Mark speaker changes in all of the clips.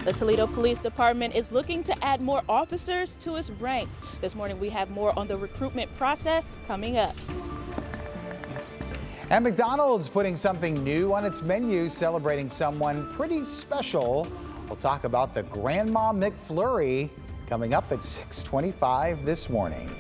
Speaker 1: The Toledo Police Department is looking to add more officers to its ranks. This morning we have more on the recruitment process coming up.
Speaker 2: And McDonald's putting something new on its menu, celebrating someone pretty special. We'll talk about the Grandma McFlurry coming up at 6:25 this morning.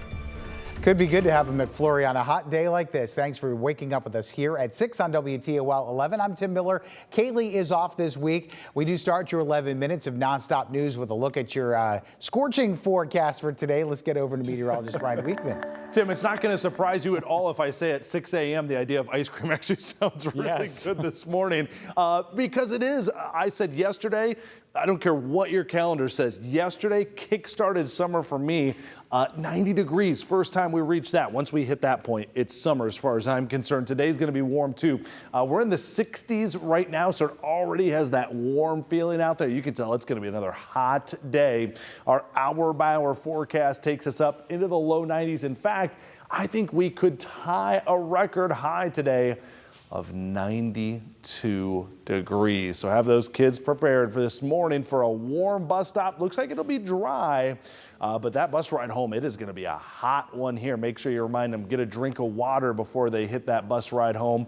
Speaker 2: Could be good to have a McFlurry on a hot day like this. Thanks for waking up with us here at 6 on WTOL 11. I'm Tim Miller. Kaylee is off this week. We do start your 11 minutes of nonstop news with a look at your scorching forecast for today. Let's get over to meteorologist Ryan Weekman.
Speaker 3: Tim, it's not going to surprise you at all if I say at 6 a.m. the idea of ice cream actually sounds really good this morning because it is. I said yesterday, I don't care what your calendar says, yesterday kick-started summer for me. 90 degrees, first time we reached that. Once we hit that point, it's summer as far as I'm concerned. Today's going to be warm too. We're in the 60s right now, so it already has that warm feeling out there. You can tell it's going to be another hot day. Our hour-by-hour forecast takes us up into the low 90s. In fact, I think we could tie a record high today of 92 degrees. So have those kids prepared for this morning for a warm bus stop. Looks like it'll be dry, but that bus ride home, it is going to be a hot one here. Make sure you remind them, get a drink of water before they hit that bus ride home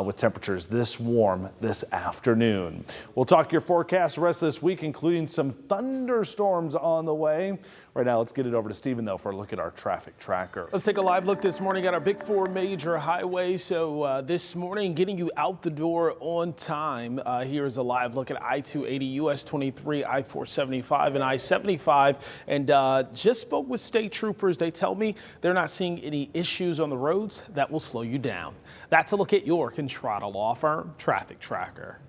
Speaker 3: with temperatures this warm this afternoon. We'll talk your forecast the rest of this week, including some thunderstorms on the way. Right now, let's get it over to Stephen, though, for a look at our traffic tracker.
Speaker 4: Let's take a live look this morning at our big four major highways. So this morning, getting you out the door on time. Here is a live look at I-280, US 23, I-475, and I-75. And just spoke with state troopers. They tell me they're not seeing any issues on the roads that will slow you down. That's a look at your Contrada Law Firm traffic tracker.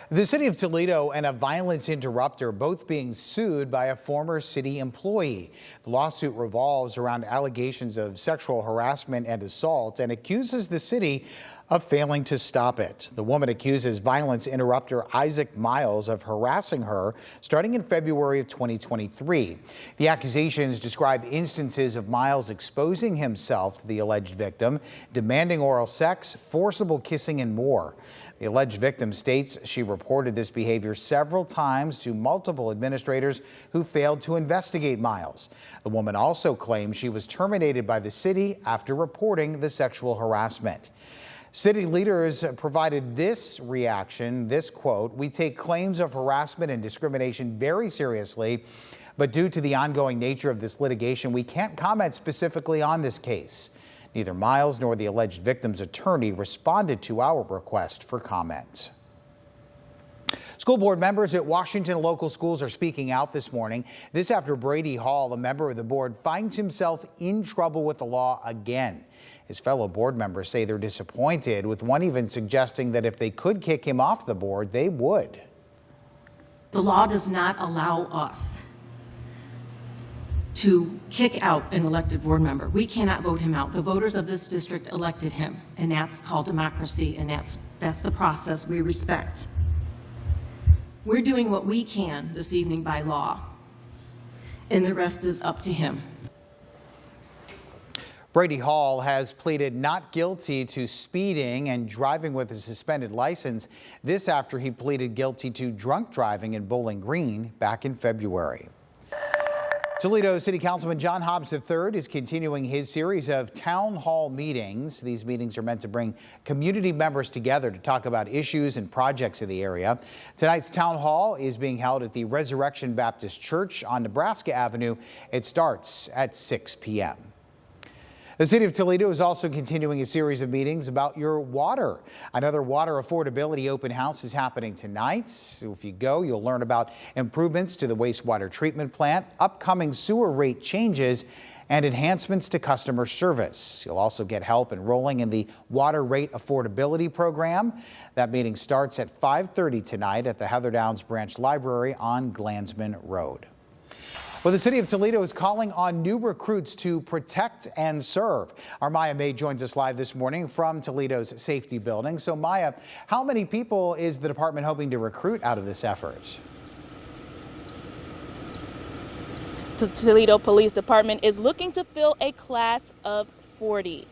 Speaker 2: The city of Toledo and a violence interrupter both being sued by a former city employee. The lawsuit revolves around allegations of sexual harassment and assault and accuses the city of failing to stop it. The woman accuses violence interrupter Isaac Miles of harassing her starting in February of 2023. The accusations describe instances of Miles exposing himself to the alleged victim, demanding oral sex, forcible kissing, and more. The alleged victim states she reported this behavior several times to multiple administrators who failed to investigate Miles. The woman also claims she was terminated by the city after reporting the sexual harassment. City leaders provided this reaction, this quote: "We take claims of harassment and discrimination very seriously, but due to the ongoing nature of this litigation, we can't comment specifically on this case." Neither Miles nor the alleged victim's attorney responded to our request for comment. School board members at Washington local schools are speaking out this morning. This after Brady Hall, a member of the board, finds himself in trouble with the law again. His fellow board members say they're disappointed, with one even suggesting that if they could kick him off the board, they would.
Speaker 5: The law does not allow us to kick out an elected board member. We cannot vote him out. The voters of this district elected him, and that's called democracy, and that's the process we respect. We're doing what we can this evening by law, and the rest is up to him.
Speaker 2: Brady Hall has pleaded not guilty to speeding and driving with a suspended license. This after he pleaded guilty to drunk driving in Bowling Green back in February. Toledo City Councilman John Hobbs III is continuing his series of town hall meetings. These meetings are meant to bring community members together to talk about issues and projects in the area. Tonight's town hall is being held at the Resurrection Baptist Church on Nebraska Avenue. It starts at 6 p.m. The city of Toledo is also continuing a series of meetings about your water. Another water affordability open house is happening tonight. So if you go, you'll learn about improvements to the wastewater treatment plant, upcoming sewer rate changes, and enhancements to customer service. You'll also get help enrolling in the water rate affordability program. That meeting starts at 5:30 tonight at the Heather Downs Branch Library on Glansman Road. Well, the city of Toledo is calling on new recruits to protect and serve. Our Maya May joins us live this morning from Toledo's safety building. So Maya, how many people is the department hoping to recruit out of this effort?
Speaker 1: The Toledo Police Department is looking to fill a class of 40.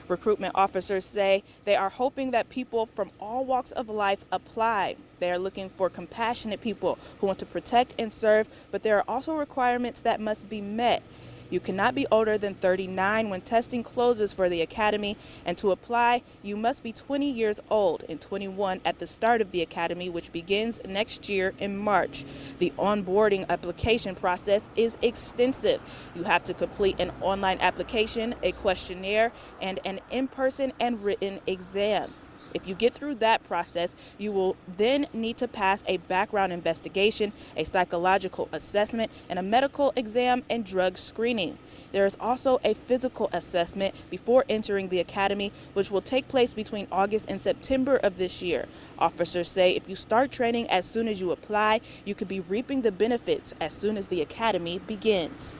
Speaker 1: Recruitment officers say they are hoping that people from all walks of life apply. They are looking for compassionate people who want to protect and serve, but there are also requirements that must be met. You cannot be older than 39 when testing closes for the academy, and to apply, you must be 20 years old and 21 at the start of the academy, which begins next year in March. The onboarding application process is extensive. You have to complete an online application, a questionnaire, and an in-person and written exam. If you get through that process, you will then need to pass a background investigation, a psychological assessment, and a medical exam and drug screening. There is also a physical assessment before entering the academy, which will take place between August and September of this year. Officers say if you start training as soon as you apply, you could be reaping the benefits as soon as the academy begins.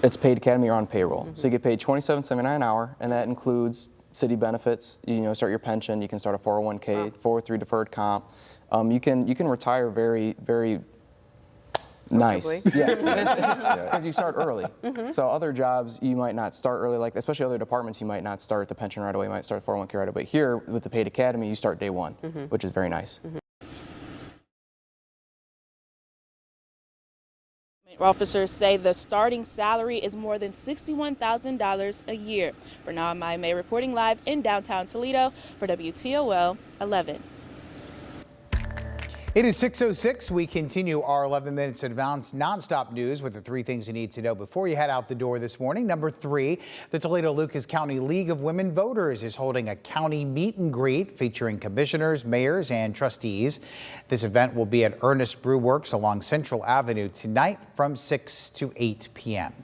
Speaker 6: It's paid academy or on payroll. So you get paid $27.79 an hour, and that includes city benefits. You start your pension. You can start a 401k, 403 deferred comp. You can retire very, very nice. Yes, because you start early. So other jobs you might not start early, like especially other departments you might not start the pension right away. You might start 401k right away. But here with the paid academy, you start day one, which is very nice.
Speaker 1: Officers say the starting salary is more than $61,000 a year. For now, I'm Maya May reporting live in downtown Toledo for WTOL 11.
Speaker 2: It is 6:06. We continue our 11 minutes advance nonstop news with the 3 things you need to know before you head out the door this morning. Number 3, the Toledo-Lucas County League of Women Voters is holding a county meet and greet featuring commissioners, mayors, and trustees. This event will be at Ernest Brew Works along Central Avenue tonight from 6 to 8 p.m.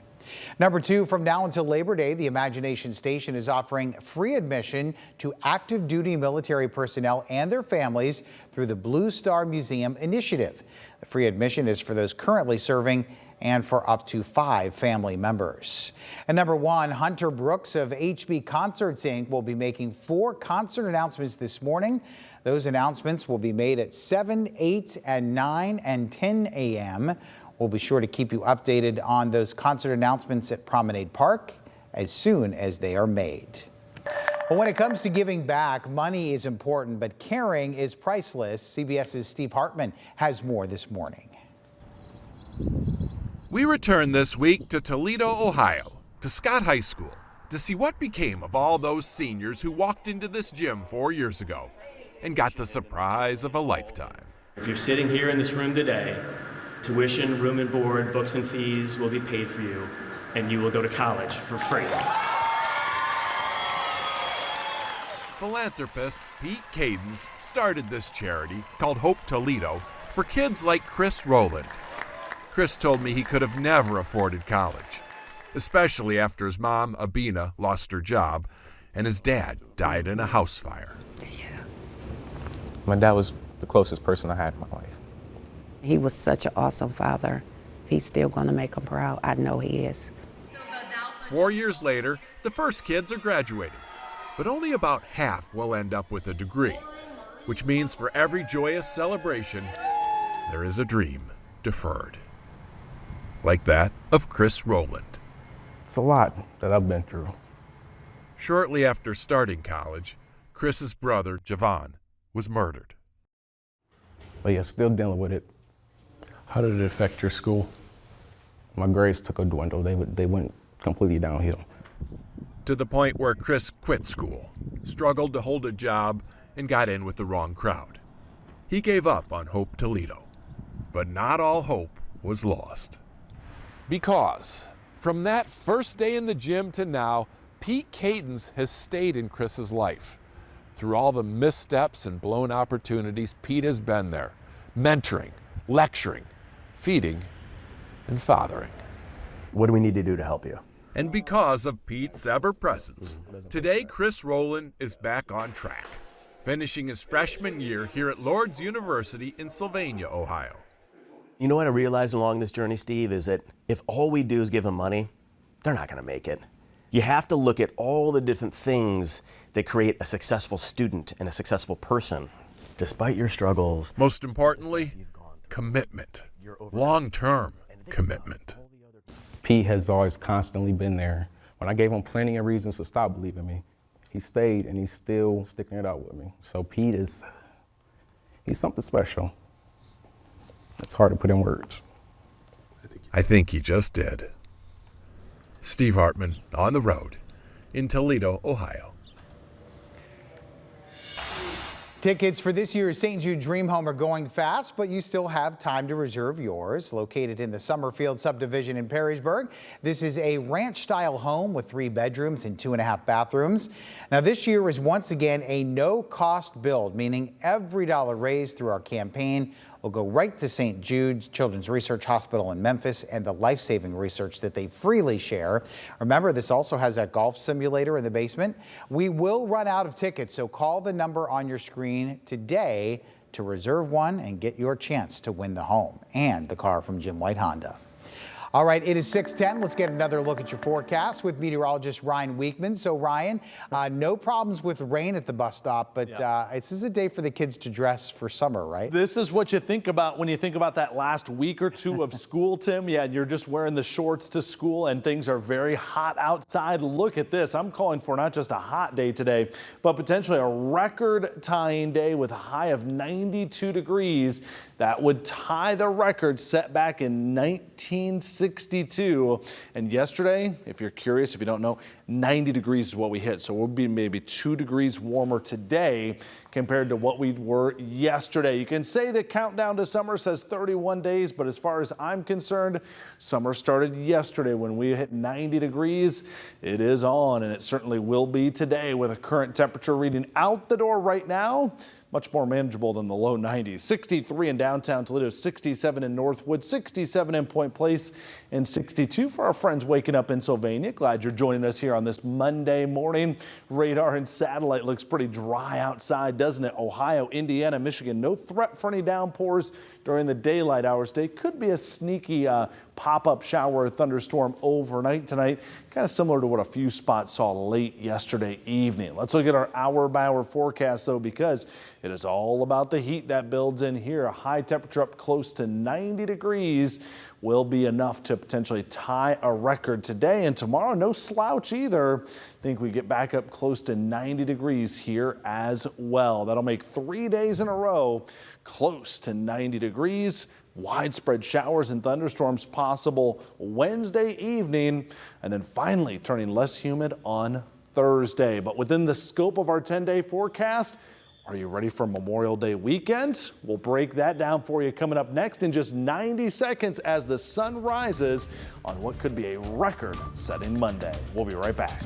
Speaker 2: Number 2, from now until Labor Day, the Imagination Station is offering free admission to active duty military personnel and their families through the Blue Star Museum initiative. The free admission is for those currently serving and for up to 5 family members. And number 1, Hunter Brooks of HB Concerts Inc. will be making 4 concert announcements this morning. Those announcements will be made at 7, 8, and 9 and 10 a.m. We'll be sure to keep you updated on those concert announcements at Promenade Park as soon as they are made. Well, when it comes to giving back, money is important, but caring is priceless. CBS's Steve Hartman has more this morning.
Speaker 7: We return this week to Toledo, Ohio, to Scott High School, to see what became of all those seniors who walked into this gym 4 years ago and got the surprise of a lifetime.
Speaker 8: If you're sitting here in this room today, tuition, room and board, books and fees will be paid for you, and you will go to college for free.
Speaker 7: Philanthropist Pete Cadence started this charity called Hope Toledo for kids like Chris Rowland. Chris told me he could have never afforded college, especially after his mom, Abina, lost her job and his dad died in a house fire.
Speaker 9: Yeah.
Speaker 6: My dad was the closest person I had in my life.
Speaker 9: He was such an awesome father. He's still going to make him proud. I know he is.
Speaker 7: 4 years later, the first kids are graduating, but only about half will end up with a degree, which means for every joyous celebration, there is a dream deferred. Like that of Chris Rowland.
Speaker 10: It's a lot that I've been through.
Speaker 7: Shortly after starting college, Chris's brother, Javon, was murdered.
Speaker 10: But yeah, still dealing with it.
Speaker 11: How did it affect your school?
Speaker 10: My grades took a dwindle. They went completely downhill.
Speaker 7: To the point where Chris quit school, struggled to hold a job, and got in with the wrong crowd. He gave up on Hope Toledo, but not all hope was lost.
Speaker 11: Because from that first day in the gym to now, Pete Cadence has stayed in Chris's life. Through all the missteps and blown opportunities, Pete has been there, mentoring, lecturing, feeding, and fathering.
Speaker 12: What do we need to do to help you?
Speaker 7: And because of Pete's ever-presence, today Chris Rowland is back on track, finishing his freshman year here at Lourdes University in Sylvania, Ohio.
Speaker 12: You know what I realized along this journey, Steve, is that if all we do is give them money, they're not going to make it. You have to look at all the different things that create a successful student and a successful person, despite your struggles.
Speaker 7: Most importantly, commitment, long-term commitment.
Speaker 10: Pete has always constantly been there When I gave him plenty of reasons to stop believing me, he stayed and he's still sticking it out with me. So Pete he's something special. It's hard to put in words.
Speaker 7: I think he just did. Steve Hartman on the road in Toledo, Ohio.
Speaker 2: Tickets for this year's St. Jude Dream Home are going fast, but you still have time to reserve yours. Located in the Summerfield subdivision in Perrysburg, this is a ranch-style home with 3 bedrooms and 2.5 bathrooms. Now, this year is once again a no-cost build, meaning every dollar raised through our campaign will go right to St. Jude's Children's Research Hospital in Memphis and the life-saving research that they freely share. Remember, this also has a golf simulator in the basement. We will run out of tickets, so call the number on your screen today to reserve one and get your chance to win the home and the car from Jim White Honda. All right, it is 6:10. Let's get another look at your forecast with meteorologist Ryan Weekman. So, Ryan, no problems with rain at the bus stop, but this is a day for the kids to dress for summer, right?
Speaker 3: This is what you think about when you think about that last week or two of school, Tim. Yeah, you're just wearing the shorts to school and things are very hot outside. Look at this. I'm calling for not just a hot day today, but potentially a record-tying day with a high of 92 degrees. That would tie the record set back in 1962. And yesterday, if you're curious, if you don't know, 90 degrees is what we hit. So we'll be maybe 2 degrees warmer today compared to what we were yesterday. You can say the countdown to summer says 31 days, but as far as I'm concerned, summer started yesterday when we hit 90 degrees. It is on, and it certainly will be today with a current temperature reading out the door right now. Much more manageable than the low 90s. 63 in downtown Toledo, 67 in Northwood, 67 in Point Place, and 62 for our friends waking up in Sylvania. Glad you're joining us here on this Monday morning. Radar and satellite looks pretty dry outside, doesn't it? Ohio, Indiana, Michigan, no threat for any downpours during the daylight hours today. Could be a sneaky pop-up shower or thunderstorm overnight tonight, kind of similar to what a few spots saw late yesterday evening. Let's look at our hour-by-hour forecast, though, because it is all about the heat that builds in here. A high temperature up close to 90 degrees will be enough to potentially tie a record today, and tomorrow no slouch either. I think we get back up close to 90 degrees here as well. That'll make 3 days in a row close to 90 degrees. Widespread showers and thunderstorms possible Wednesday evening, and then finally turning less humid on Thursday. But within the scope of our 10-day forecast, are you ready for Memorial Day weekend? We'll break that down for you coming up next in just 90 seconds as the sun rises on what could be a record-setting Monday. We'll be right back.